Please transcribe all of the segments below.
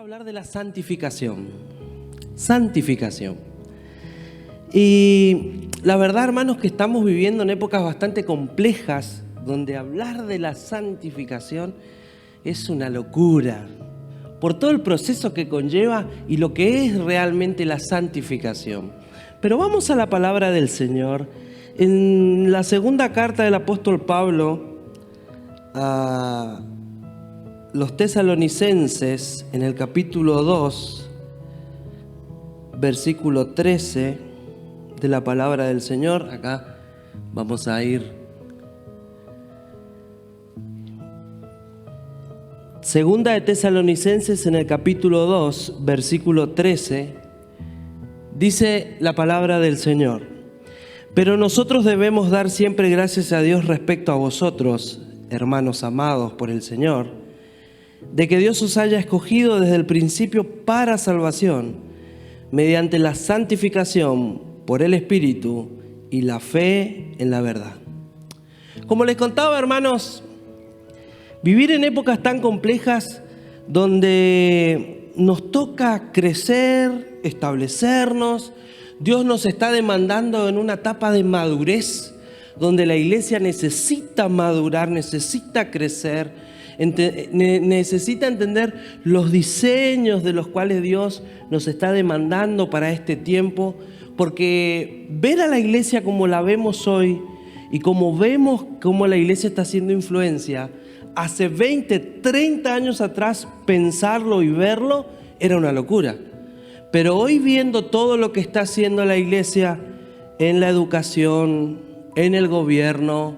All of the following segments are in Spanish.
hablar de la santificación. Santificación. Y la verdad, hermanos, que estamos viviendo en épocas bastante complejas, donde hablar de la santificación es una locura, por todo el proceso que conlleva y lo que es realmente la santificación. Pero vamos a la palabra del Señor. En la segunda carta del apóstol Pablo a los tesalonicenses, en el capítulo 2, versículo 13 de la palabra del Señor. Acá vamos a ir. Segunda de Tesalonicenses, en el capítulo 2, versículo 13, dice la palabra del Señor: pero nosotros debemos dar siempre gracias a Dios respecto a vosotros, hermanos amados por el Señor, de que Dios os haya escogido desde el principio para salvación, mediante la santificación por el Espíritu y la fe en la verdad. Como les contaba, hermanos, vivir en épocas tan complejas donde nos toca crecer, establecernos, Dios nos está demandando en una etapa de madurez, donde la iglesia necesita madurar, necesita crecer, necesita entender los diseños de los cuales Dios nos está demandando para este tiempo, porque ver a la iglesia como la vemos hoy y como vemos cómo la iglesia está haciendo influencia, hace 20, 30 años atrás pensarlo y verlo era una locura. Pero hoy, viendo todo lo que está haciendo la iglesia en la educación, en el gobierno,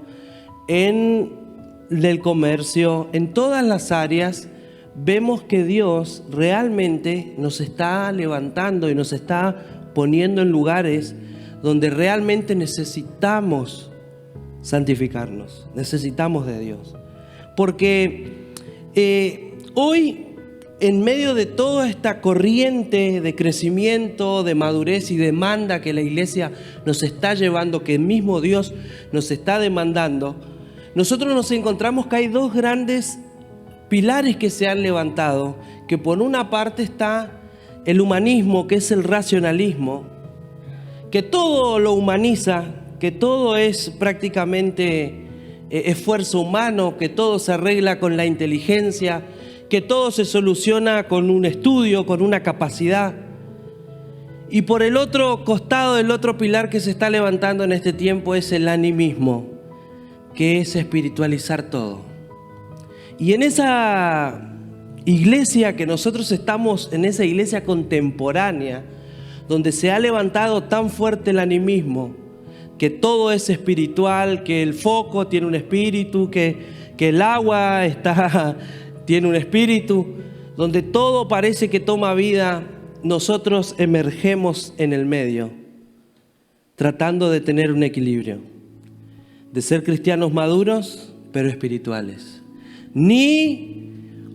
en el comercio, en todas las áreas, vemos que Dios realmente nos está levantando y nos está poniendo en lugares donde realmente necesitamos santificarnos, necesitamos de Dios. Porque hoy, en medio de toda esta corriente de crecimiento, de madurez y demanda que la iglesia nos está llevando, que el mismo Dios nos está demandando, nosotros nos encontramos que hay dos grandes pilares que se han levantado, que por una parte está el humanismo, que es el racionalismo, que todo lo humaniza, que todo es prácticamente esfuerzo humano, que todo se arregla con la inteligencia, que todo se soluciona con un estudio, con una capacidad. Y por el otro costado, el otro pilar que se está levantando en este tiempo es el animismo, que es espiritualizar todo. Y en esa iglesia que nosotros estamos, en esa iglesia contemporánea, donde se ha levantado tan fuerte el animismo, que todo es espiritual, que el foco tiene un espíritu, que el agua tiene un espíritu, donde todo parece que toma vida, nosotros emergemos en el medio, tratando de tener un equilibrio, de ser cristianos maduros, pero espirituales. Ni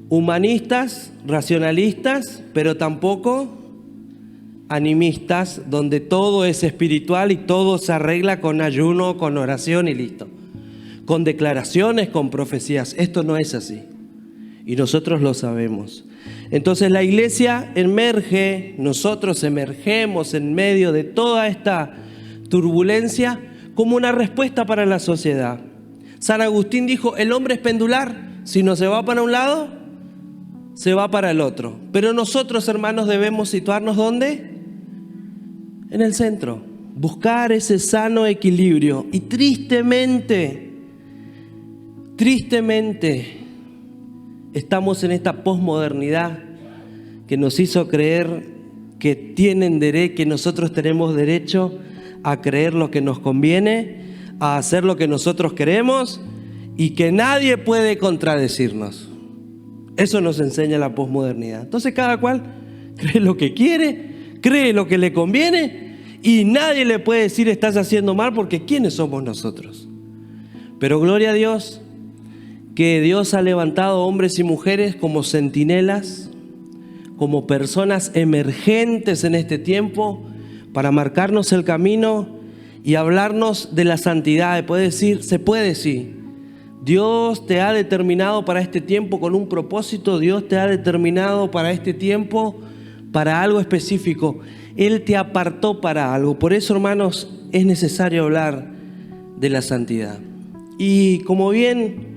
humanistas, racionalistas, pero tampoco animistas, donde todo es espiritual y todo se arregla con ayuno, con oración y listo. Con declaraciones, con profecías. Esto no es así. Y nosotros lo sabemos. Entonces la iglesia emerge, nosotros emergemos en medio de toda esta turbulencia como una respuesta para la sociedad. San Agustín dijo: el hombre es pendular, si no se va para un lado, se va para el otro. Pero nosotros, hermanos, debemos situarnos ¿dónde? En el centro, buscar ese sano equilibrio. Y tristemente, estamos en esta posmodernidad que nos hizo creer que nosotros tenemos derecho a creer lo que nos conviene, a hacer lo que nosotros queremos y que nadie puede contradecirnos. Eso nos enseña la posmodernidad. Entonces cada cual cree lo que quiere, cree lo que le conviene y nadie le puede decir estás haciendo mal, porque ¿quiénes somos nosotros? Pero gloria a Dios, que Dios ha levantado hombres y mujeres como centinelas, como personas emergentes en este tiempo, para marcarnos el camino y hablarnos de la santidad. Se puede, sí, Dios te ha determinado para este tiempo con un propósito. Dios te ha determinado para este tiempo para algo específico. Él te apartó para algo. Por eso, hermanos, es necesario hablar de la santidad. Y como bien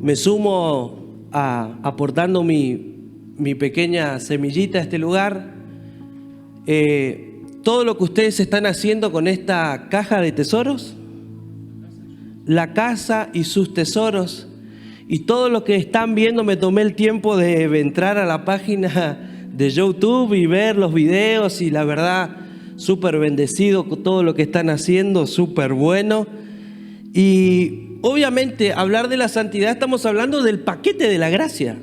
me sumo aportando mi pequeña semillita a este lugar, todo lo que ustedes están haciendo con esta caja de tesoros, la casa y sus tesoros, y todo lo que están viendo, me tomé el tiempo de entrar a la página de YouTube y ver los videos, y la verdad, súper bendecido con todo lo que están haciendo, súper bueno. Y obviamente hablar de la santidad, estamos hablando del paquete de la gracia,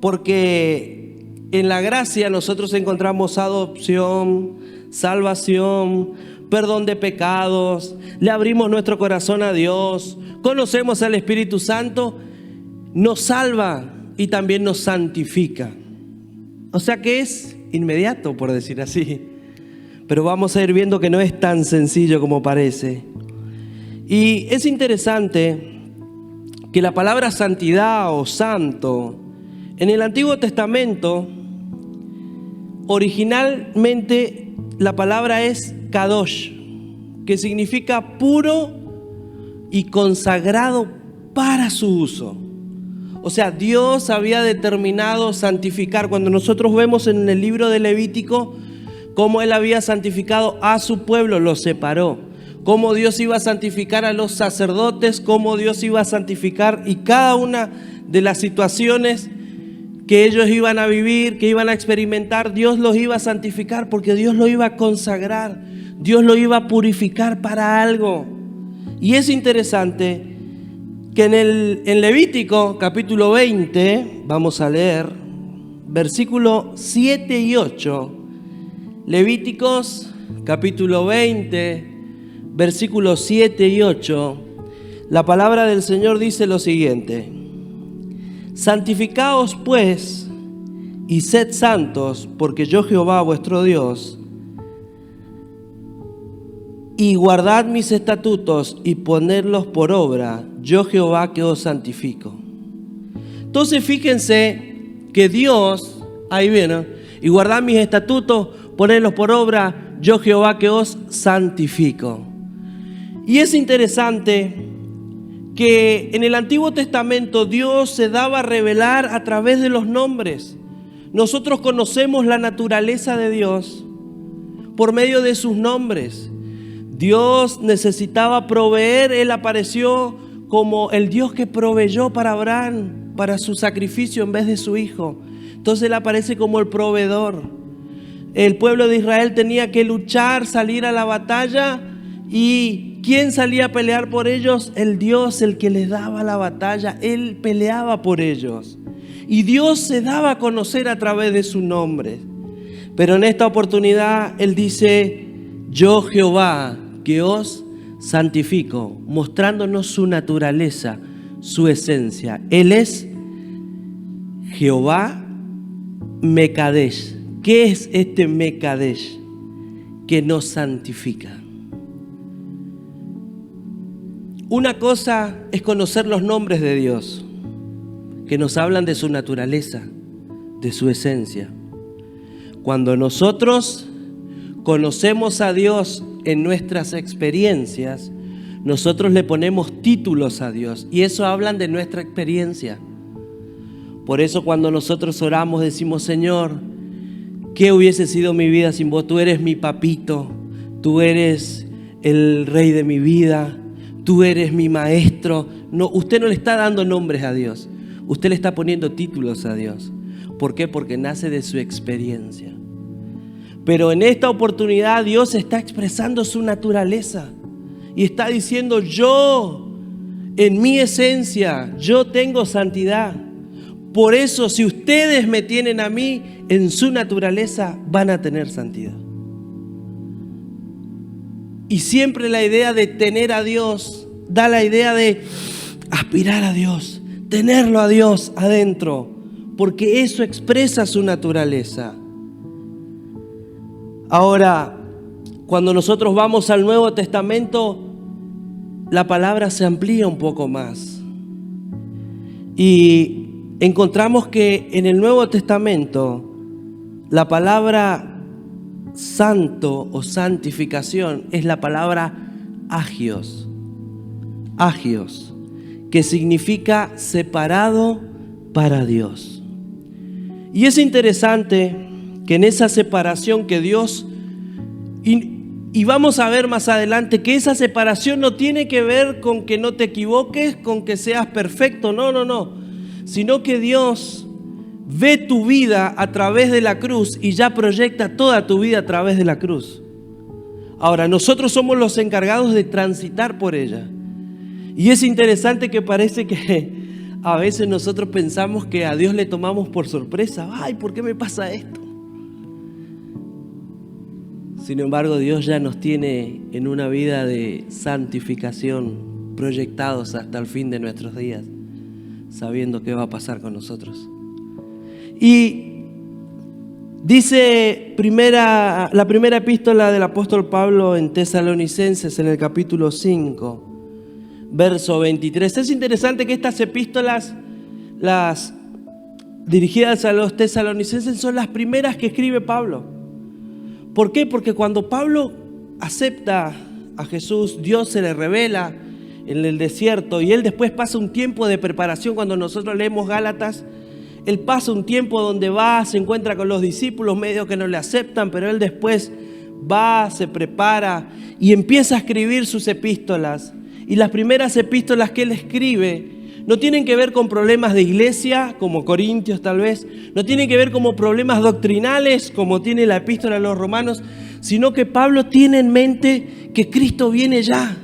porque en la gracia nosotros encontramos adopción, salvación, perdón de pecados, le abrimos nuestro corazón a Dios, conocemos al Espíritu Santo, nos salva y también nos santifica. O sea que es inmediato, por decir así. Pero vamos a ir viendo que no es tan sencillo como parece. Y es interesante que la palabra santidad o santo en el Antiguo Testamento, originalmente la palabra es kadosh, que significa puro y consagrado para su uso. O sea, Dios había determinado santificar. Cuando nosotros vemos en el libro de Levítico cómo Él había santificado a su pueblo, lo separó. Cómo Dios iba a santificar a los sacerdotes, cómo Dios iba a santificar, y cada una de las situaciones que ellos iban a vivir, que iban a experimentar, Dios los iba a santificar porque Dios lo iba a consagrar, Dios lo iba a purificar para algo. Y es interesante que en Levítico capítulo 20, vamos a leer versículos 7 y 8, Levíticos capítulo 20, versículos 7 y 8, la palabra del Señor dice lo siguiente: santificaos pues y sed santos, porque yo Jehová vuestro Dios, y guardad mis estatutos y ponedlos por obra, yo Jehová que os santifico. Entonces fíjense que Dios, ahí viene, y guardad mis estatutos, ponedlos por obra, yo Jehová que os santifico. Y es interesante que en el Antiguo Testamento Dios se daba a revelar a través de los nombres. Nosotros conocemos la naturaleza de Dios por medio de sus nombres. Dios necesitaba proveer, Él apareció como el Dios que proveyó para Abraham, para su sacrificio en vez de su hijo. Entonces Él aparece como el proveedor. El pueblo de Israel tenía que luchar, salir a la batalla, y ¿quién salía a pelear por ellos? El Dios, el que les daba la batalla. Él peleaba por ellos. Y Dios se daba a conocer a través de su nombre. Pero en esta oportunidad Él dice: yo Jehová que os santifico, mostrándonos su naturaleza, su esencia. Él es Jehová Mekadesh. ¿Qué es este Mekadesh? Que nos santifica. Una cosa es conocer los nombres de Dios, que nos hablan de su naturaleza, de su esencia. Cuando nosotros conocemos a Dios en nuestras experiencias, nosotros le ponemos títulos a Dios, y eso hablan de nuestra experiencia. Por eso cuando nosotros oramos decimos: Señor, ¿qué hubiese sido mi vida sin vos? Tú eres mi papito, tú eres el rey de mi vida, tú eres mi maestro. No, usted no le está dando nombres a Dios, usted le está poniendo títulos a Dios. ¿Por qué? Porque nace de su experiencia. Pero en esta oportunidad Dios está expresando su naturaleza y está diciendo: yo, en mi esencia, yo tengo santidad. Por eso, si ustedes me tienen a mí, en su naturaleza van a tener santidad. Y siempre la idea de tener a Dios da la idea de aspirar a Dios, tenerlo a Dios adentro, porque eso expresa su naturaleza. Ahora, cuando nosotros vamos al Nuevo Testamento, la palabra se amplía un poco más. Y encontramos que en el Nuevo Testamento la palabra santo o santificación es la palabra agios. Agios, que significa separado para Dios. Y es interesante que en esa separación que Dios, y vamos a ver más adelante, que esa separación no tiene que ver con que no te equivoques, con que seas perfecto, no, sino que Dios ve tu vida a través de la cruz y ya proyecta toda tu vida a través de la cruz. Ahora, nosotros somos los encargados de transitar por ella. Y es interesante que parece que a veces nosotros pensamos que a Dios le tomamos por sorpresa. Ay, ¿por qué me pasa esto? Sin embargo, Dios ya nos tiene en una vida de santificación proyectados hasta el fin de nuestros días, sabiendo qué va a pasar con nosotros. Y dice la primera epístola del apóstol Pablo en Tesalonicenses, en el capítulo 5, verso 23. Es interesante que estas epístolas, las dirigidas a los tesalonicenses, son las primeras que escribe Pablo. ¿Por qué? Porque cuando Pablo acepta a Jesús, Dios se le revela en el desierto y él después pasa un tiempo de preparación. Cuando nosotros leemos Gálatas, él pasa un tiempo donde va, se encuentra con los discípulos, medio que no le aceptan, pero él después va, se prepara y empieza a escribir sus epístolas. Y las primeras epístolas que él escribe no tienen que ver con problemas de iglesia, como Corintios tal vez, no tienen que ver con problemas doctrinales, como tiene la epístola a los romanos, sino que Pablo tiene en mente que Cristo viene ya.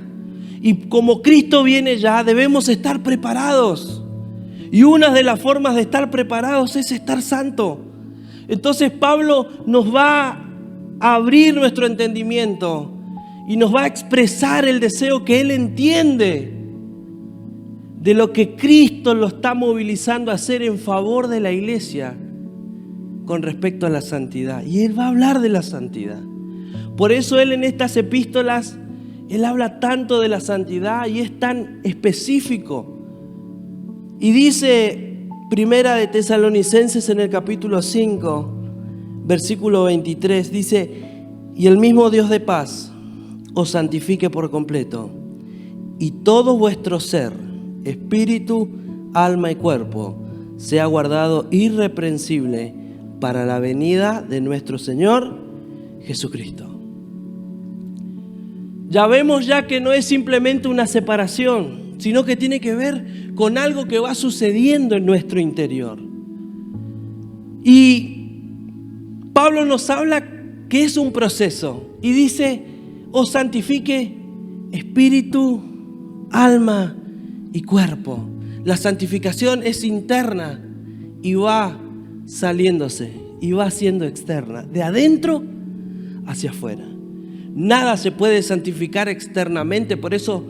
Y como Cristo viene ya, debemos estar preparados. Y una de las formas de estar preparados es estar santo. Entonces Pablo nos va a abrir nuestro entendimiento y nos va a expresar el deseo que él entiende de lo que Cristo lo está movilizando a hacer en favor de la iglesia con respecto a la santidad. Y él va a hablar de la santidad. Por eso él en estas epístolas, él habla tanto de la santidad y es tan específico. Y dice Primera de Tesalonicenses en el capítulo 5, versículo 23, dice: y el mismo Dios de paz os santifique por completo, y todo vuestro ser, espíritu, alma y cuerpo, sea guardado irreprensible para la venida de nuestro Señor Jesucristo. Ya vemos ya que no es simplemente una separación, sino que tiene que ver con algo que va sucediendo en nuestro interior. Y Pablo nos habla que es un proceso y dice: os santifique espíritu, alma y cuerpo. La santificación es interna y va saliéndose y va siendo externa, de adentro hacia afuera. Nada se puede santificar externamente. Por eso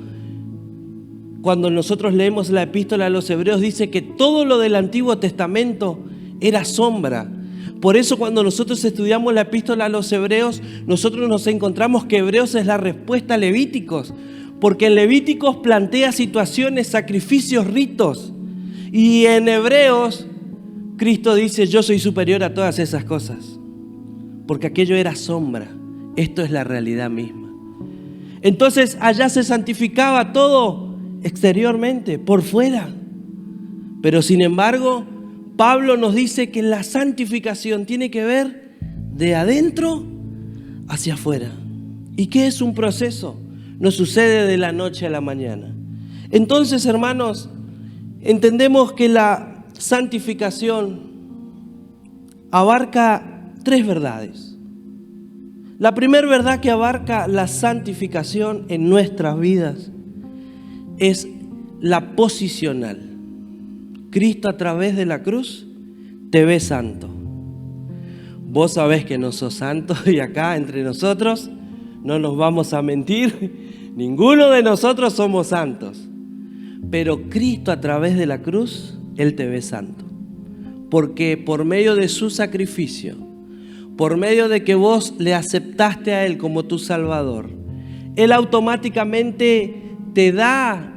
cuando nosotros leemos la epístola a los Hebreos, dice que todo lo del Antiguo Testamento era sombra. Por eso cuando nosotros estudiamos la epístola a los Hebreos, nosotros nos encontramos que Hebreos es la respuesta a Levíticos, porque en Levíticos plantea situaciones, sacrificios, ritos. Y en Hebreos, Cristo dice: yo soy superior a todas esas cosas, porque aquello era sombra, esto es la realidad misma. Entonces allá se santificaba todo exteriormente, por fuera. Pero sin embargo, Pablo nos dice que la santificación tiene que ver de adentro hacia afuera. ¿Y qué es un proceso? No sucede de la noche a la mañana. Entonces, hermanos, entendemos que la santificación abarca tres verdades. La primera verdad que abarca la santificación en nuestras vidas es la posicional. Cristo a través de la cruz te ve santo. Vos sabés que no sos santo y acá entre nosotros no nos vamos a mentir. Ninguno de nosotros somos santos. Pero Cristo a través de la cruz, Él te ve santo. Porque por medio de su sacrificio, por medio de que vos le aceptaste a Él como tu Salvador, Él automáticamente te da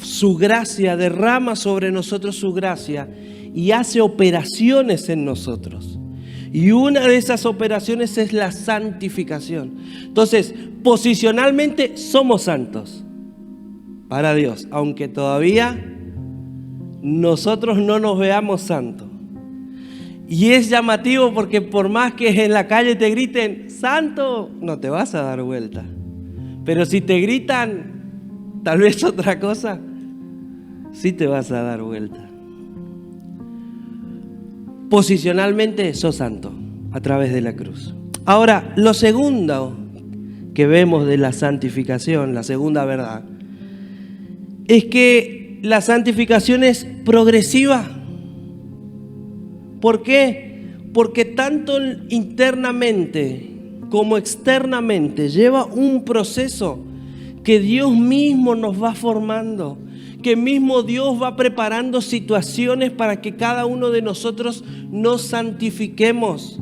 su gracia, derrama sobre nosotros su gracia y hace operaciones en nosotros. Y una de esas operaciones es la santificación. Entonces, posicionalmente somos santos para Dios, aunque todavía nosotros no nos veamos santos. Y es llamativo porque por más que en la calle te griten santo, no te vas a dar vuelta. Pero si te gritan tal vez otra cosa, sí te vas a dar vuelta. Posicionalmente sos santo a través de la cruz. Ahora, lo segundo que vemos de la santificación, la segunda verdad, es que la santificación es progresiva. ¿Por qué? Porque tanto internamente como externamente lleva un proceso que Dios mismo nos va formando, que mismo Dios va preparando situaciones para que cada uno de nosotros nos santifiquemos.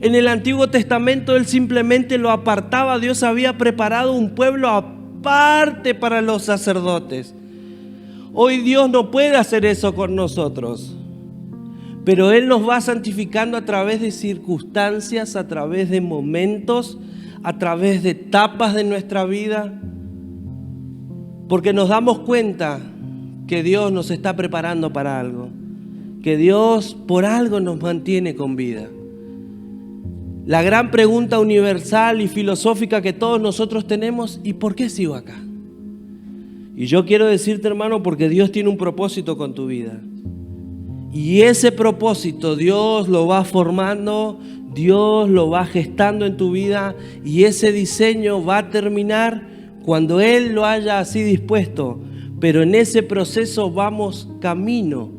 En el Antiguo Testamento Él simplemente lo apartaba. Dios había preparado un pueblo aparte para los sacerdotes. Hoy Dios no puede hacer eso con nosotros, pero Él nos va santificando a través de circunstancias, a través de momentos, a través de etapas de nuestra vida, porque nos damos cuenta que Dios nos está preparando para algo, que Dios por algo nos mantiene con vida. La gran pregunta universal y filosófica que todos nosotros tenemos: ¿y por qué sigo acá? Y yo quiero decirte, hermano, porque Dios tiene un propósito con tu vida. Y ese propósito Dios lo va formando, Dios lo va gestando en tu vida, y ese diseño va a terminar cuando Él lo haya así dispuesto. Pero en ese proceso vamos camino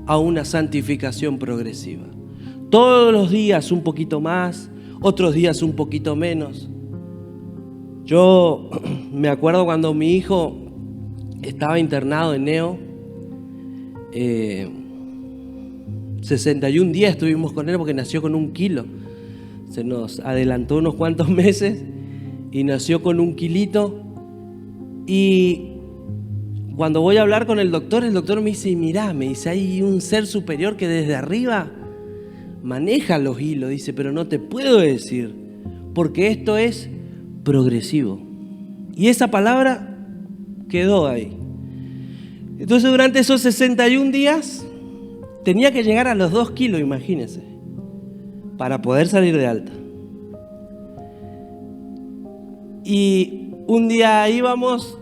a una santificación progresiva. Todos los días un poquito más, otros días un poquito menos. Yo me acuerdo cuando mi hijo estaba internado en Neo, 61 días estuvimos con él porque nació con 1 kilo. Se nos adelantó unos cuantos meses y nació con 1 kilito. Y cuando voy a hablar con el doctor me dice: mirá, me dice, hay un ser superior que desde arriba maneja los hilos. Dice, pero no te puedo decir, porque esto es progresivo. Y esa palabra quedó ahí. Entonces durante esos 61 días tenía que llegar a los 2 kilos, imagínense, para poder salir de alta. Y un día íbamos,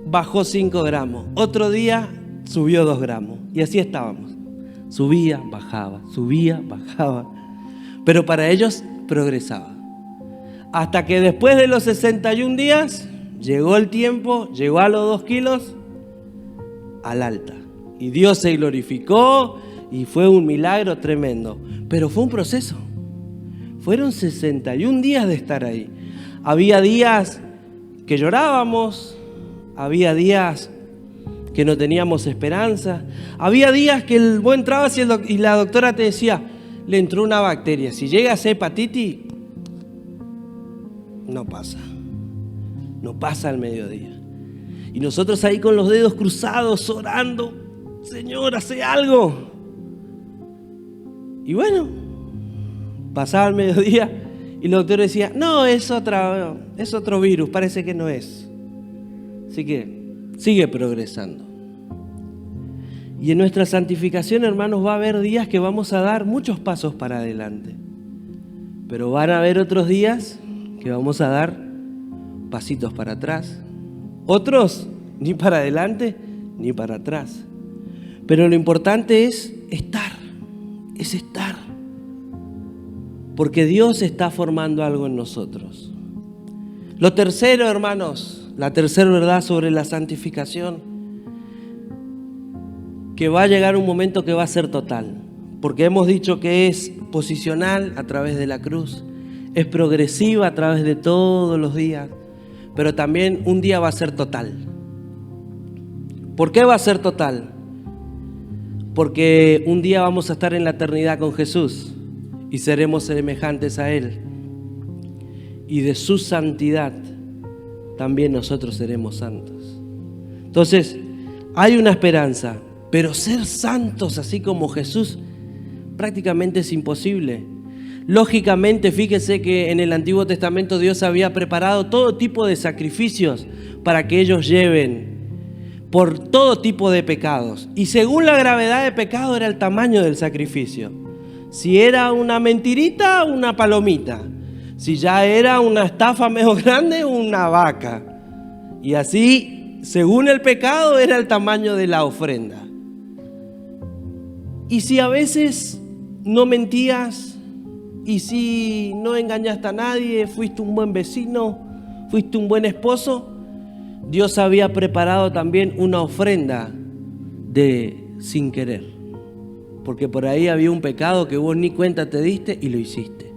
bajó 5 gramos. Otro día subió 2 gramos. Y así estábamos. Subía, bajaba, subía, bajaba. Pero para ellos progresaba. Hasta que después de los 61 días, llegó el tiempo, llegó a los 2 kilos, al alta. Y Dios se glorificó y fue un milagro tremendo. Pero fue un proceso. Fueron 61 días de estar ahí. Había días que llorábamos, había días que no teníamos esperanza, había días que vos entrabas y la doctora te decía: le entró una bacteria, si llega a ser hepatitis, no pasa al mediodía. Y nosotros ahí con los dedos cruzados, orando: Señor, hace algo. Y bueno, pasaba el mediodía y la doctora decía: no, es otro virus, parece que no es. Así que sigue progresando. Y en nuestra santificación, hermanos, va a haber días que vamos a dar muchos pasos para adelante. Pero van a haber otros días que vamos a dar pasitos para atrás. Otros ni para adelante ni para atrás. Pero lo importante es estar. Porque Dios está formando algo en nosotros. Lo tercero, hermanos, la tercera verdad sobre la santificación, que va a llegar un momento que va a ser total. Porque hemos dicho que es posicional a través de la cruz, es progresiva a través de todos los días, pero también un día va a ser total. ¿Por qué va a ser total? Porque un día vamos a estar en la eternidad con Jesús y seremos semejantes a Él. Y de su santidad también nosotros seremos santos. Entonces, hay una esperanza, pero ser santos así como Jesús prácticamente es imposible. Lógicamente, fíjese que en el Antiguo Testamento Dios había preparado todo tipo de sacrificios para que ellos lleven por todo tipo de pecados. Y según la gravedad de pecado era el tamaño del sacrificio. Si era una mentirita, una palomita. Si ya era una estafa medio grande, una vaca. Y así, según el pecado, era el tamaño de la ofrenda. Y si a veces no mentías, y si no engañaste a nadie, fuiste un buen vecino, fuiste un buen esposo, Dios había preparado también una ofrenda de sin querer. Porque por ahí había un pecado que vos ni cuenta te diste y lo hiciste.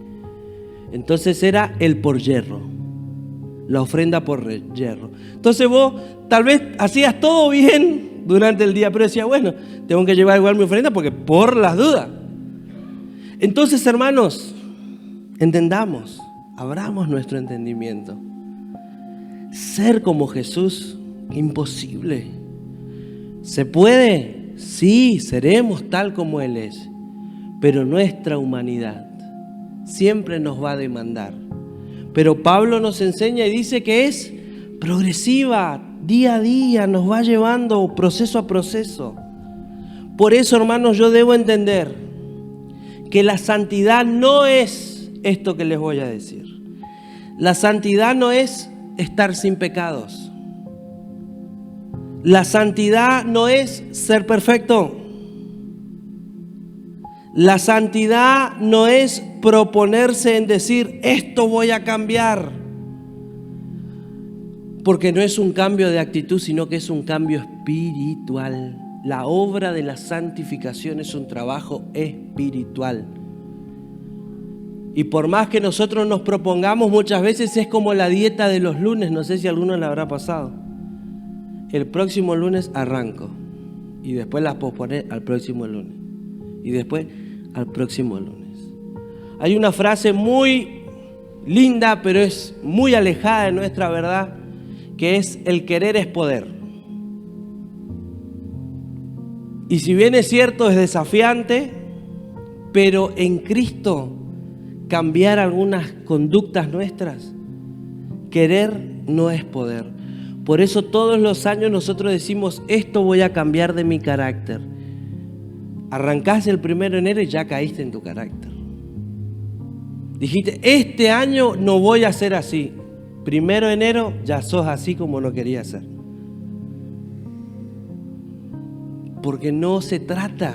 Entonces era el por yerro, la ofrenda por yerro. Entonces vos tal vez hacías todo bien durante el día, pero decías, bueno, tengo que llevar igual mi ofrenda porque por las dudas. Entonces, hermanos, entendamos, abramos nuestro entendimiento. Ser como Jesús, imposible. ¿Se puede? Sí, seremos tal como Él es. Pero nuestra humanidad siempre nos va a demandar. Pero Pablo nos enseña y dice que es progresiva, día a día, nos va llevando proceso a proceso. Por eso, hermanos, yo debo entender que la santidad no es esto que les voy a decir. La santidad no es estar sin pecados. La santidad no es ser perfecto. La santidad no es proponerse en decir, esto voy a cambiar. Porque no es un cambio de actitud, sino que es un cambio espiritual. La obra de la santificación es un trabajo espiritual. Y por más que nosotros nos propongamos, muchas veces es como la dieta de los lunes. No sé si a alguno le habrá pasado. El próximo lunes arranco. Y después las posponer al próximo lunes. Y después al próximo lunes. Hay una frase muy linda, pero es muy alejada de nuestra verdad, que es: el querer es poder. Y si bien es cierto, es desafiante, pero en Cristo cambiar algunas conductas nuestras, querer no es poder. Por eso todos los años nosotros decimos, esto voy a cambiar de mi carácter. Arrancás el 1 de enero y ya caíste en tu carácter. Dijiste, este año no voy a ser así. 1 de enero ya sos así como no quería ser. Porque no se trata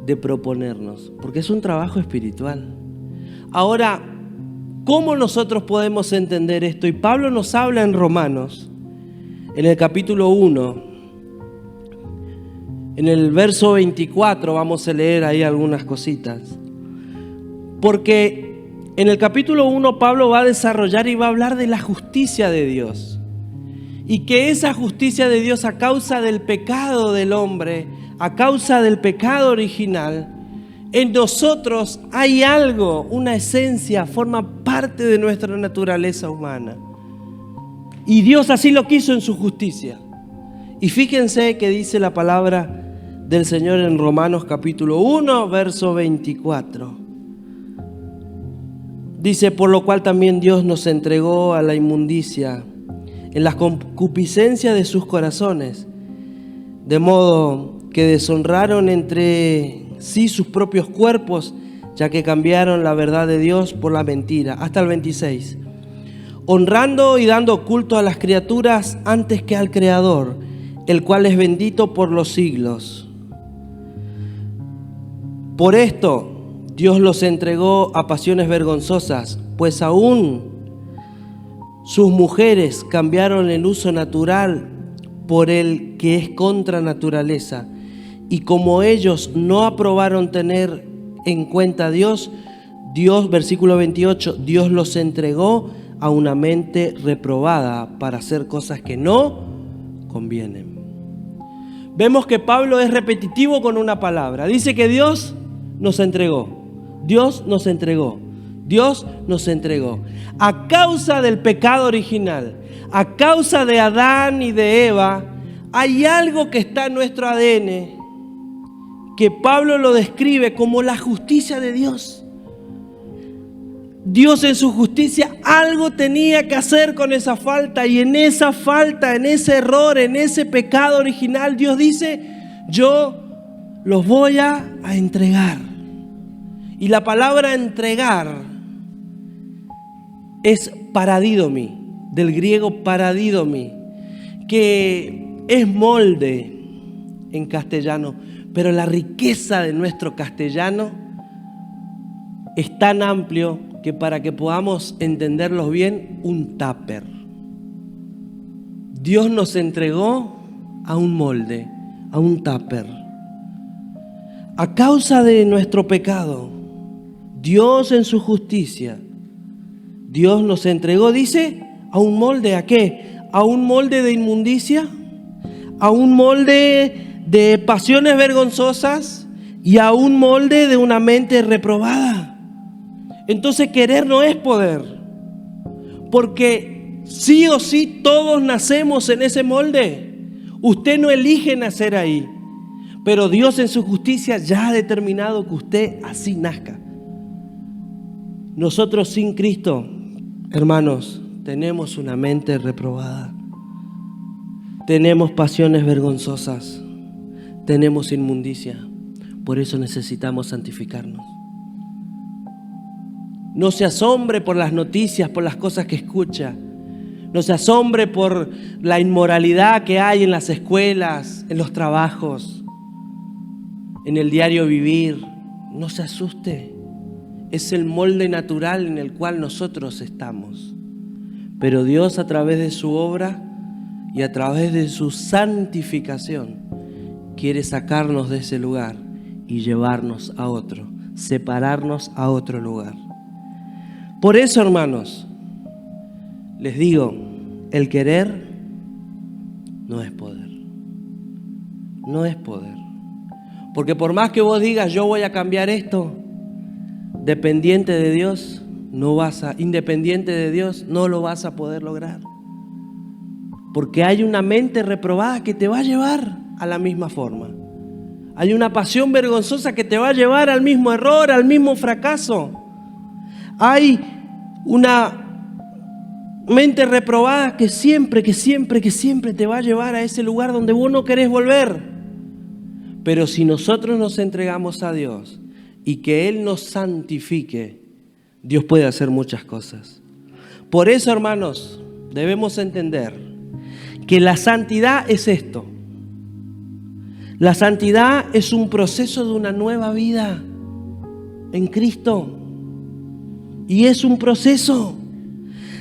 de proponernos, porque es un trabajo espiritual. Ahora, ¿cómo nosotros podemos entender esto? Y Pablo nos habla en Romanos, en el capítulo 1, en el verso 24, vamos a leer ahí algunas cositas. Porque en el capítulo 1 Pablo va a desarrollar y va a hablar de la justicia de Dios. Y que esa justicia de Dios, a causa del pecado del hombre, a causa del pecado original, en nosotros hay algo, una esencia, forma parte de nuestra naturaleza humana. Y Dios así lo quiso en su justicia. Y fíjense que dice la palabra del Señor en Romanos capítulo 1, verso 24. Dice, por lo cual también Dios nos entregó a la inmundicia en la concupiscencia de sus corazones, de modo que deshonraron entre sí sus propios cuerpos, ya que cambiaron la verdad de Dios por la mentira. Hasta el 26. Honrando y dando culto a las criaturas antes que al Creador, el cual es bendito por los siglos. Por esto Dios los entregó a pasiones vergonzosas, pues aún sus mujeres cambiaron el uso natural por el que es contra naturaleza. Y como ellos no aprobaron tener en cuenta a Dios, versículo 28, Dios los entregó a una mente reprobada para hacer cosas que no convienen. Vemos que Pablo es repetitivo con una palabra. Dice que Dios nos entregó. Dios nos entregó. Dios nos entregó. A causa del pecado original, a causa de Adán y de Eva, hay algo que está en nuestro ADN que Pablo lo describe como la justicia de Dios. Dios en su justicia algo tenía que hacer con esa falta, y en esa falta, en ese error, en ese pecado original, Dios dice: yo los voy a entregar. Y la palabra entregar es paradidomi, del griego paradidomi, que es molde en castellano, pero la riqueza de nuestro castellano es tan amplio que para que podamos entenderlos bien, un tupper. Dios nos entregó a un molde, a un tupper. A causa de nuestro pecado, Dios en su justicia, Dios nos entregó, dice, a un molde. ¿A qué? A un molde de inmundicia, a un molde de pasiones vergonzosas y a un molde de una mente reprobada. Entonces querer no es poder, porque sí o sí todos nacemos en ese molde. Usted no elige nacer ahí, pero Dios en su justicia ya ha determinado que usted así nazca. Nosotros sin Cristo, hermanos, tenemos una mente reprobada, tenemos pasiones vergonzosas, tenemos inmundicia. Por eso necesitamos santificarnos. No se asombre por las noticias, por las cosas que escucha. No se asombre por la inmoralidad que hay en las escuelas, en los trabajos, en el diario vivir. No se asuste. Es el molde natural en el cual nosotros estamos. Pero Dios, a través de su obra y a través de su santificación, quiere sacarnos de ese lugar y llevarnos a otro, separarnos a otro lugar. Por eso, hermanos, les digo, el querer no es poder. No es poder. Porque por más que vos digas, yo voy a cambiar esto, independiente de Dios, no lo vas a poder lograr. Porque hay una mente reprobada que te va a llevar a la misma forma. Hay una pasión vergonzosa que te va a llevar al mismo error, al mismo fracaso. Hay una mente reprobada que siempre te va a llevar a ese lugar donde vos no querés volver. Pero si nosotros nos entregamos a Dios y que Él nos santifique, Dios puede hacer muchas cosas. Por eso, hermanos, debemos entender que la santidad es esto. La santidad es un proceso de una nueva vida en Cristo. Y es un proceso.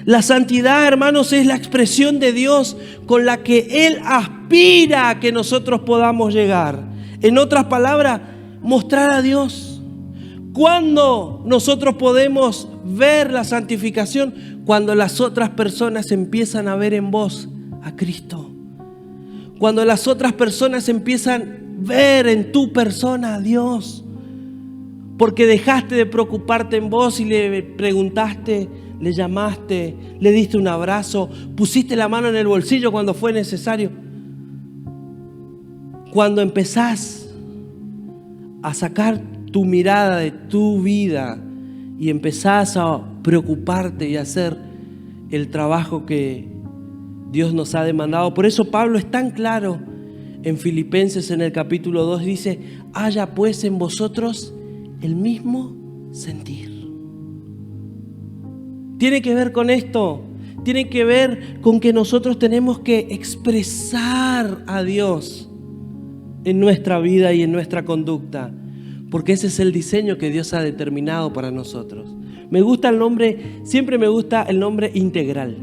La santidad, hermanos, es la expresión de Dios con la que Él aspira a que nosotros podamos llegar. En otras palabras, mostrar a Dios. ¿Cuándo nosotros podemos ver la santificación? Cuando las otras personas empiezan a ver en vos a Cristo. Cuando las otras personas empiezan a ver en tu persona a Dios. Porque dejaste de preocuparte en vos y le preguntaste, le llamaste, le diste un abrazo, pusiste la mano en el bolsillo cuando fue necesario. Cuando empezás a sacar tu mirada de tu vida y empezás a preocuparte y a hacer el trabajo que Dios nos ha demandado. Por eso Pablo es tan claro en Filipenses en el capítulo 2, dice: haya pues en vosotros el mismo sentir. Tiene que ver con esto, tiene que ver con que nosotros tenemos que expresar a Dios en nuestra vida y en nuestra conducta, porque ese es el diseño que Dios ha determinado para nosotros. Me gusta el nombre, siempre me gusta el nombre integral,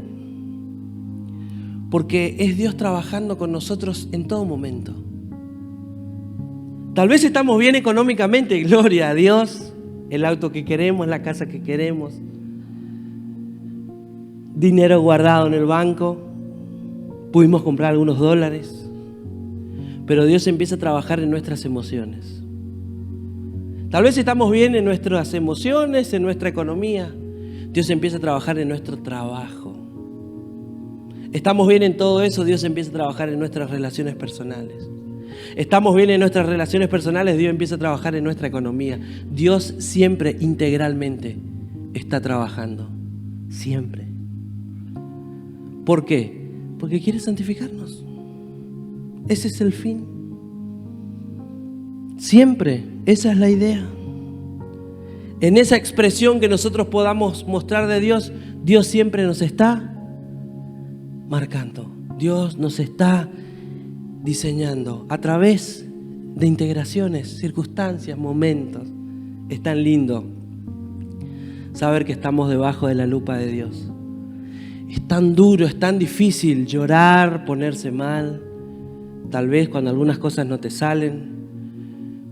porque es Dios trabajando con nosotros en todo momento. Tal vez estamos bien económicamente, gloria a Dios, el auto que queremos, la casa que queremos, dinero guardado en el banco, pudimos comprar algunos dólares, pero Dios empieza a trabajar en nuestras emociones. Tal vez estamos bien en nuestras emociones, en nuestra economía. Dios empieza a trabajar en nuestro trabajo. Estamos bien en todo eso, Dios empieza a trabajar en nuestras relaciones personales. Estamos bien en nuestras relaciones personales, Dios empieza a trabajar en nuestra economía. Dios siempre, integralmente, está trabajando. Siempre. ¿Por qué? Porque quiere santificarnos. Ese es el fin. Siempre, esa es la idea. En esa expresión que nosotros podamos mostrar de Dios, Dios siempre nos está marcando. Dios nos está diseñando a través de integraciones, circunstancias, momentos. Es tan lindo saber que estamos debajo de la lupa de Dios. Es tan duro, es tan difícil llorar, ponerse mal, tal vez cuando algunas cosas no te salen,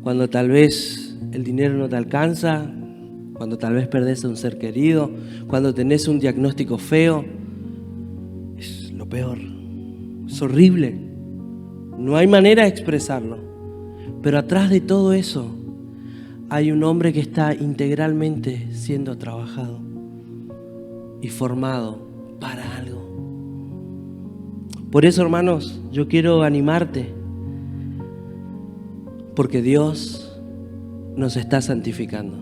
cuando tal vez el dinero no te alcanza, cuando tal vez perdés a un ser querido, cuando tenés un diagnóstico feo. Es lo peor, es horrible, no hay manera de expresarlo. Pero atrás de todo eso hay un hombre que está integralmente siendo trabajado y formado para algo. Por eso, hermanos, yo quiero animarte, porque Dios nos está santificando.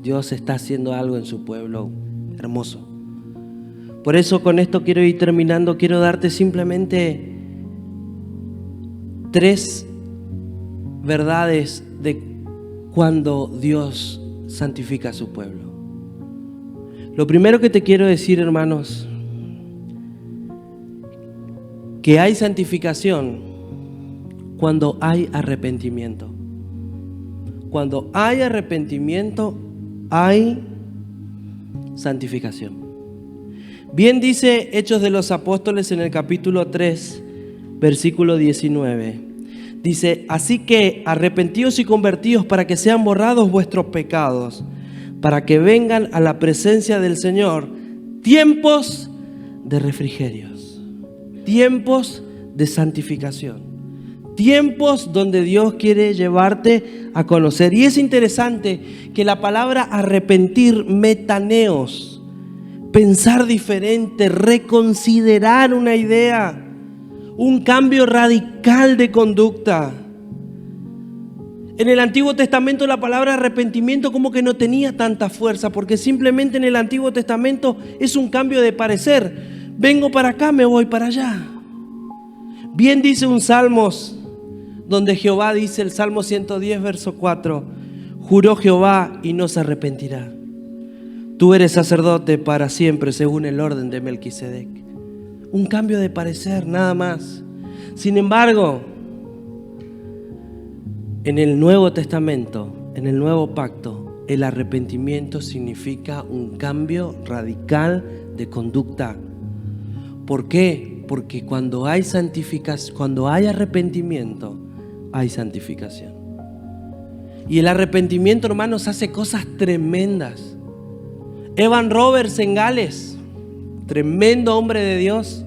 Dios está haciendo algo en su pueblo hermoso. Por eso, con esto quiero ir terminando. Quiero darte simplemente 3 verdades de cuando Dios santifica a su pueblo. Lo primero que te quiero decir, hermanos, que hay santificación cuando hay arrepentimiento. Cuando hay arrepentimiento, hay santificación. Bien dice Hechos de los Apóstoles en el capítulo 3, versículo 19. Dice: así que arrepentíos y convertíos para que sean borrados vuestros pecados, para que vengan a la presencia del Señor tiempos de refrigerios, tiempos de santificación, tiempos donde Dios quiere llevarte a conocer. Y es interesante que la palabra arrepentir, metaneos, pensar diferente, reconsiderar una idea, un cambio radical de conducta. En el Antiguo Testamento la palabra arrepentimiento como que no tenía tanta fuerza, porque simplemente en el Antiguo Testamento es un cambio de parecer. Vengo para acá, me voy para allá. Bien dice un Salmos, donde Jehová dice, el Salmo 110, verso 4, juró Jehová y no se arrepentirá. Tú eres sacerdote para siempre según el orden de Melquisedec. Un cambio de parecer, nada más. Sin embargo, en el Nuevo Testamento, en el Nuevo Pacto, el arrepentimiento significa un cambio radical de conducta. ¿Por qué? Porque cuando hay santificación, cuando hay arrepentimiento, hay santificación. Y el arrepentimiento, hermanos, hace cosas tremendas. Evan Roberts en Gales, tremendo hombre de Dios,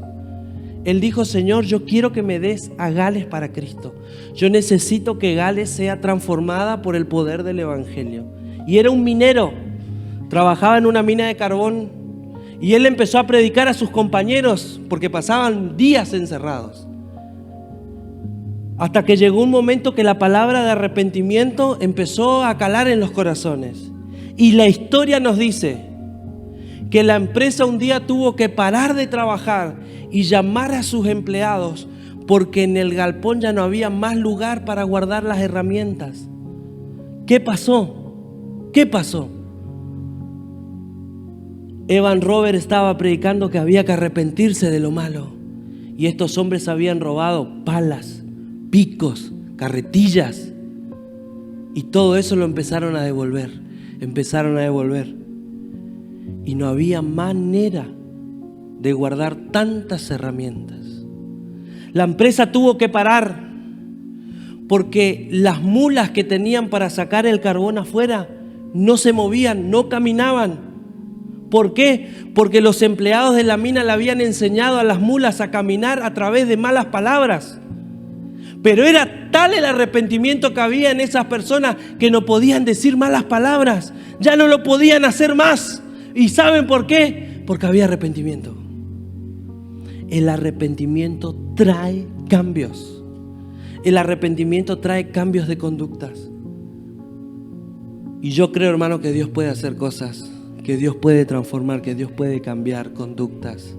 él dijo: Señor, yo quiero que me des a Gales para Cristo. Yo necesito que Gales sea transformada por el poder del Evangelio. Y era un minero, trabajaba en una mina de carbón, y él empezó a predicar a sus compañeros porque pasaban días encerrados. Hasta que llegó un momento que la palabra de arrepentimiento empezó a calar en los corazones. Y la historia nos dice que la empresa un día tuvo que parar de trabajar y llamar a sus empleados porque en el galpón ya no había más lugar para guardar las herramientas. ¿Qué pasó? ¿Qué pasó? Evan Roberts estaba predicando que había que arrepentirse de lo malo, y estos hombres habían robado palas, picos, carretillas, y todo eso lo empezaron a devolver. Y no había manera de guardar tantas herramientas. La empresa tuvo que parar porque las mulas que tenían para sacar el carbón afuera no se movían, no caminaban. ¿Por qué? Porque los empleados de la mina le habían enseñado a las mulas a caminar a través de malas palabras. Pero era tal el arrepentimiento que había en esas personas que no podían decir malas palabras. Ya no lo podían hacer más. ¿Y saben por qué? Porque había arrepentimiento. El arrepentimiento trae cambios. El arrepentimiento trae cambios de conductas. Y yo creo, hermano, que Dios puede hacer cosas, que Dios puede transformar, que Dios puede cambiar conductas.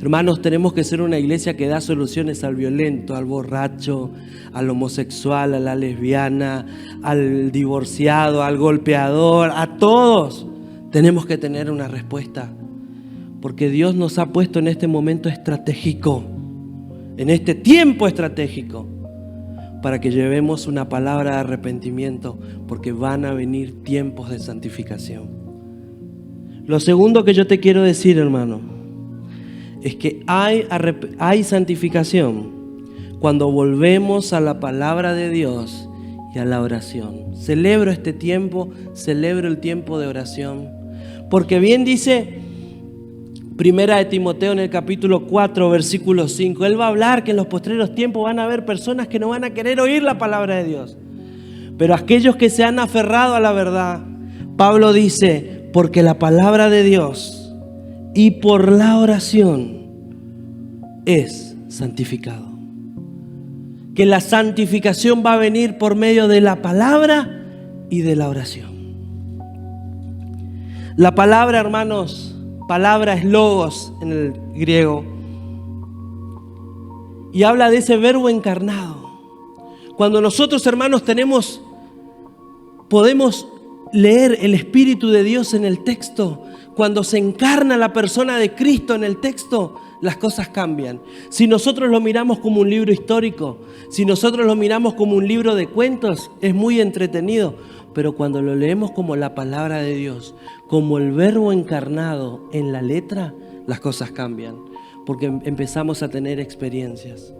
Hermanos, tenemos que ser una iglesia que da soluciones al violento, al borracho, al homosexual, a la lesbiana, al divorciado, al golpeador, a todos. Tenemos que tener una respuesta, porque Dios nos ha puesto en este momento estratégico, en este tiempo estratégico, para que llevemos una palabra de arrepentimiento, porque van a venir tiempos de santificación. Lo segundo que yo te quiero decir, hermano, es que hay santificación cuando volvemos a la palabra de Dios y a la oración. Celebro este tiempo, celebro el tiempo de oración, porque bien dice Primera de Timoteo en el capítulo 4, versículo 5. Él va a hablar que en los postreros tiempos van a haber personas que no van a querer oír la palabra de Dios. Pero aquellos que se han aferrado a la verdad, Pablo dice, porque la palabra de Dios y por la oración es santificado. Que la santificación va a venir por medio de la palabra y de la oración. La palabra, hermanos, palabra es logos en el griego. Y habla de ese verbo encarnado. Cuando nosotros, hermanos, podemos leer el Espíritu de Dios en el texto, cuando se encarna la persona de Cristo en el texto, las cosas cambian. Si nosotros lo miramos como un libro histórico, si nosotros lo miramos como un libro de cuentos, es muy entretenido. Pero cuando lo leemos como la palabra de Dios, como el verbo encarnado en la letra, las cosas cambian, porque empezamos a tener experiencias.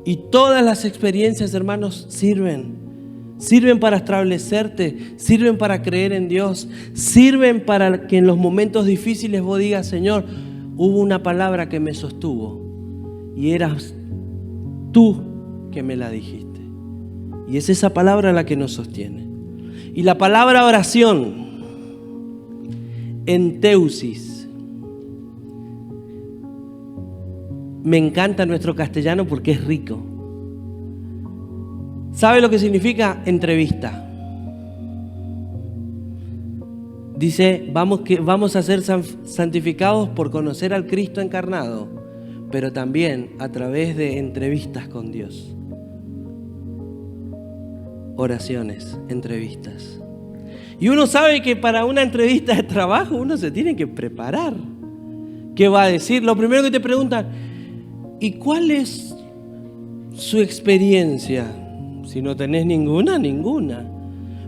Y todas las experiencias, hermanos, sirven para establecerte, sirven para creer en Dios, sirven para que en los momentos difíciles vos digas, Señor, hubo una palabra que me sostuvo y eras tú que me la dijiste. Y es esa palabra la que nos sostiene. Y la palabra oración, enteusis, me encanta nuestro castellano porque es rico. ¿Sabe lo que significa entrevista? Dice, vamos a ser santificados por conocer al Cristo encarnado, pero también a través de entrevistas con Dios. Oraciones, entrevistas. Y uno sabe que para una entrevista de trabajo uno se tiene que preparar. ¿Qué va a decir? Lo primero que te preguntan, ¿y cuál es su experiencia? Si no tenés ninguna.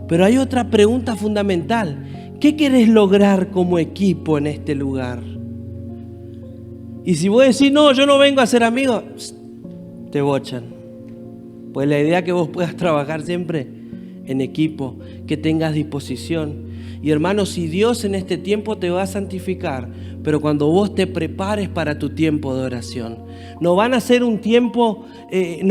Pero hay otra pregunta fundamental. ¿Qué querés lograr como equipo en este lugar? Y si vos decís, no, yo no vengo a ser amigo, te bochan. Pues la idea es que vos puedas trabajar siempre en equipo, que tengas disposición. Y hermanos, si Dios en este tiempo te va a santificar, pero cuando vos te prepares para tu tiempo de oración, no va a ser un tiempo de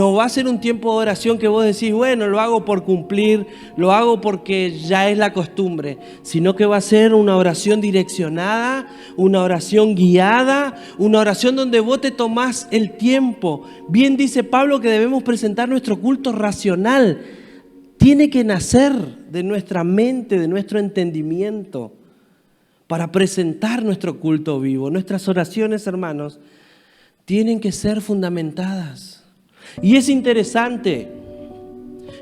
oración que vos decís, bueno, lo hago por cumplir, lo hago porque ya es la costumbre, sino que va a ser una oración direccionada, una oración guiada, una oración donde vos te tomás el tiempo. Bien dice Pablo que debemos presentar nuestro culto racional. Tiene que nacer de nuestra mente, de nuestro entendimiento, para presentar nuestro culto vivo. Nuestras oraciones, hermanos, tienen que ser fundamentadas. Y es interesante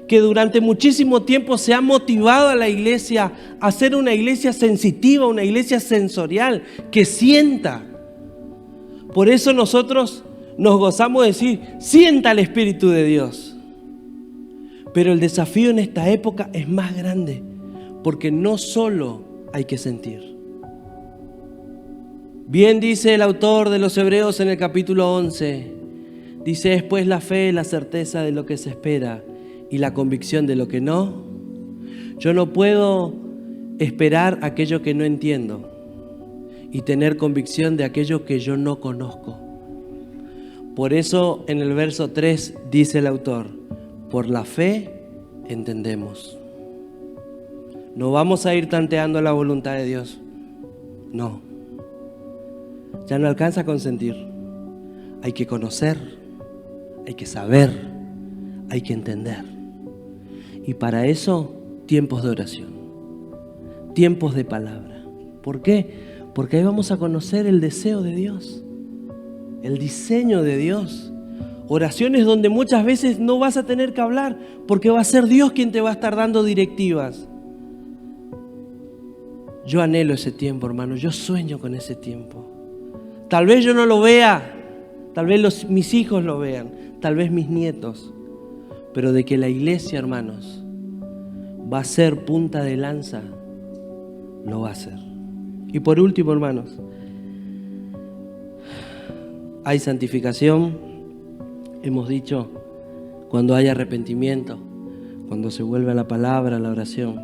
que durante muchísimo tiempo se ha motivado a la iglesia a ser una iglesia sensitiva, una iglesia sensorial, que sienta. Por eso nosotros nos gozamos de decir, sienta el Espíritu de Dios. Pero el desafío en esta época es más grande, porque no solo hay que sentir. Bien dice el autor de los Hebreos en el capítulo 11, dice, es pues la fe, la certeza de lo que se espera y la convicción de lo que no. Yo no puedo esperar aquello que no entiendo y tener convicción de aquello que yo no conozco. Por eso en el verso 3 dice el autor, por la fe entendemos. No vamos a ir tanteando la voluntad de Dios. No. Ya no alcanza con sentir. Hay que conocer, hay que saber, hay que entender. Y para eso, tiempos de oración, tiempos de palabra. ¿Por qué? Porque ahí vamos a conocer el deseo de Dios, el diseño de Dios. Oraciones donde muchas veces no vas a tener que hablar, porque va a ser Dios quien te va a estar dando directivas. Yo anhelo ese tiempo, hermano. Yo sueño con ese tiempo. Tal vez yo no lo vea, tal vez mis hijos lo vean, tal vez mis nietos. Pero de que la iglesia, hermanos, va a ser punta de lanza, lo va a ser. Y por último, hermanos, hay santificación, hemos dicho, cuando hay arrepentimiento, cuando se vuelve a la palabra, a la oración.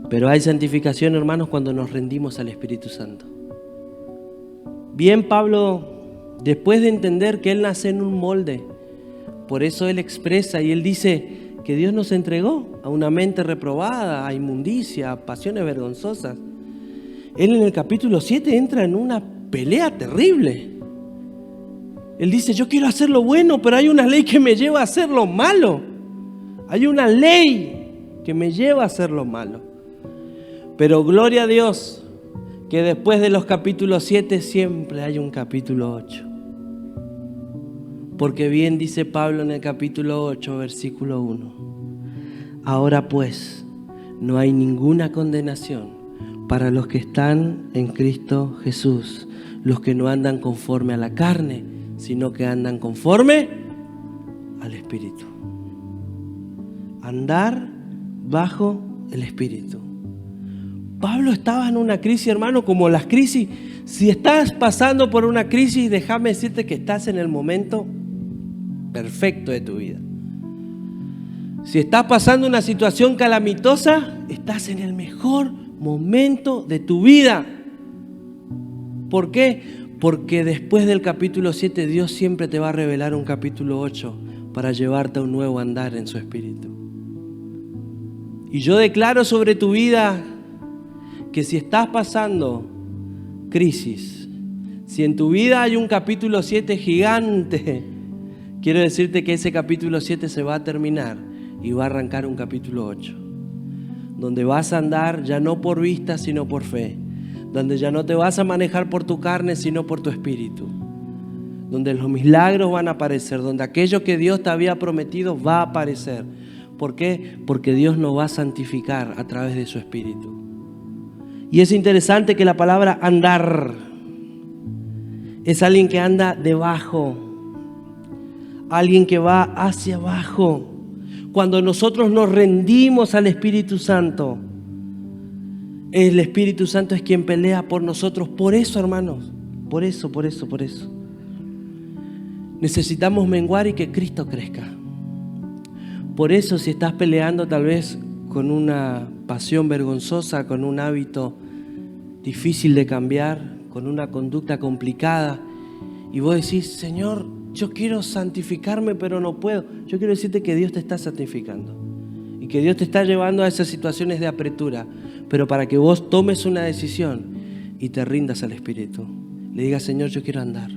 Pero hay santificación, hermanos, cuando nos rendimos al Espíritu Santo. Bien, Pablo, después de entender que él nace en un molde, por eso él expresa y él dice que Dios nos entregó a una mente reprobada, a inmundicia, a pasiones vergonzosas. Él en el capítulo 7 entra en una pelea terrible. Él dice, yo quiero hacer lo bueno, pero hay una ley que me lleva a hacer lo malo. Hay una ley que me lleva a hacer lo malo. Pero gloria a Dios, que después de los capítulos 7 siempre hay un capítulo 8. Porque bien dice Pablo en el capítulo 8, versículo 1. Ahora pues, no hay ninguna condenación para los que están en Cristo Jesús, los que no andan conforme a la carne, sino que andan conforme al Espíritu. Andar bajo el Espíritu. Pablo estaba en una crisis, hermano, como las crisis. Si estás pasando por una crisis, déjame decirte que estás en el momento perfecto de tu vida. Si estás pasando una situación calamitosa, estás en el mejor momento de tu vida. ¿Por qué? Porque después del capítulo 7, Dios siempre te va a revelar un capítulo 8 para llevarte a un nuevo andar en su Espíritu. Y yo declaro sobre tu vida que si estás pasando crisis, si en tu vida hay un capítulo 7 gigante, quiero decirte que ese capítulo 7 se va a terminar y va a arrancar un capítulo 8, donde vas a andar ya no por vista, sino por fe, donde ya no te vas a manejar por tu carne, sino por tu espíritu, donde los milagros van a aparecer, donde aquello que Dios te había prometido va a aparecer. ¿Por qué? Porque Dios nos va a santificar a través de su espíritu. Y es interesante que la palabra andar es alguien que anda debajo, alguien que va hacia abajo. Cuando nosotros nos rendimos al Espíritu Santo, el Espíritu Santo es quien pelea por nosotros. Por eso, hermanos, por eso. Necesitamos menguar y que Cristo crezca. Por eso, si estás peleando tal vez con una pasión vergonzosa, con un hábito difícil de cambiar, con una conducta complicada, y vos decís, Señor, yo quiero santificarme, pero no puedo. Yo quiero decirte que Dios te está santificando y que Dios te está llevando a esas situaciones de apretura, pero para que vos tomes una decisión y te rindas al Espíritu. Le digas, Señor, yo quiero andar.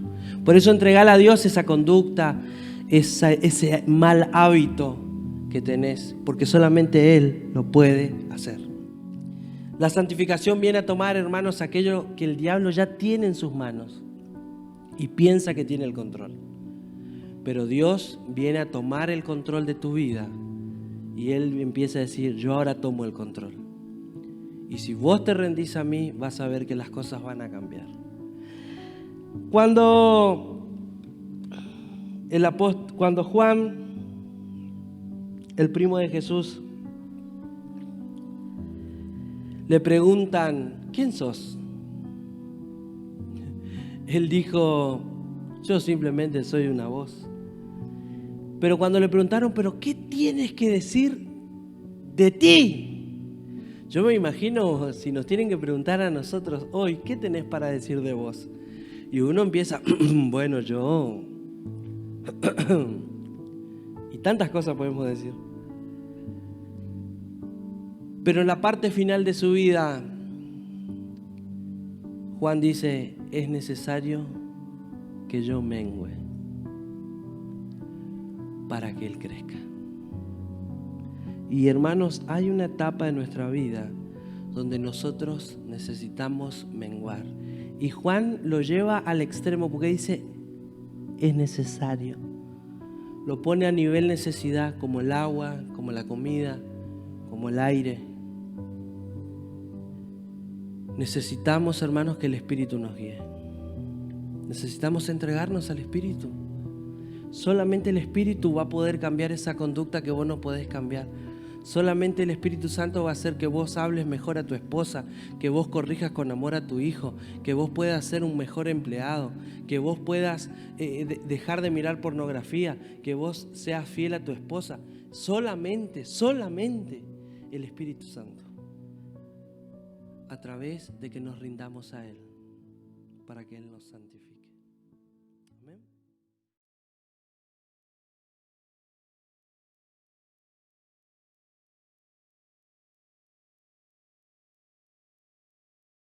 Por eso entregale a Dios esa conducta, ese mal hábito que tenés, porque solamente Él lo puede hacer. La santificación viene a tomar, hermanos, aquello que el diablo ya tiene en sus manos y piensa que tiene el control. Pero Dios viene a tomar el control de tu vida y Él empieza a decir, yo ahora tomo el control. Y si vos te rendís a mí, vas a ver que las cosas van a cambiar. Cuando Juan, el primo de Jesús, le preguntan, ¿quién sos? Él dijo, yo simplemente soy una voz. Pero cuando le preguntaron, ¿pero qué tienes que decir de ti? Yo me imagino, si nos tienen que preguntar a nosotros hoy, ¿qué tenés para decir de vos? Y uno empieza, bueno, yo Y tantas cosas podemos decir. Pero en la parte final de su vida, Juan dice, es necesario que yo mengüe para que Él crezca. Y hermanos, hay una etapa de nuestra vida donde nosotros necesitamos menguar. Y Juan lo lleva al extremo porque dice, es necesario. Lo pone a nivel necesidad, como el agua, como la comida, como el aire. Necesitamos, hermanos, que el Espíritu nos guíe. Necesitamos entregarnos al Espíritu. Solamente el Espíritu va a poder cambiar esa conducta que vos no podés cambiar. Solamente el Espíritu Santo va a hacer que vos hables mejor a tu esposa, que vos corrijas con amor a tu hijo, que vos puedas ser un mejor empleado, que vos puedas dejar de mirar pornografía, que vos seas fiel a tu esposa. Solamente el Espíritu Santo. A través de que nos rindamos a Él, para que Él nos santifique.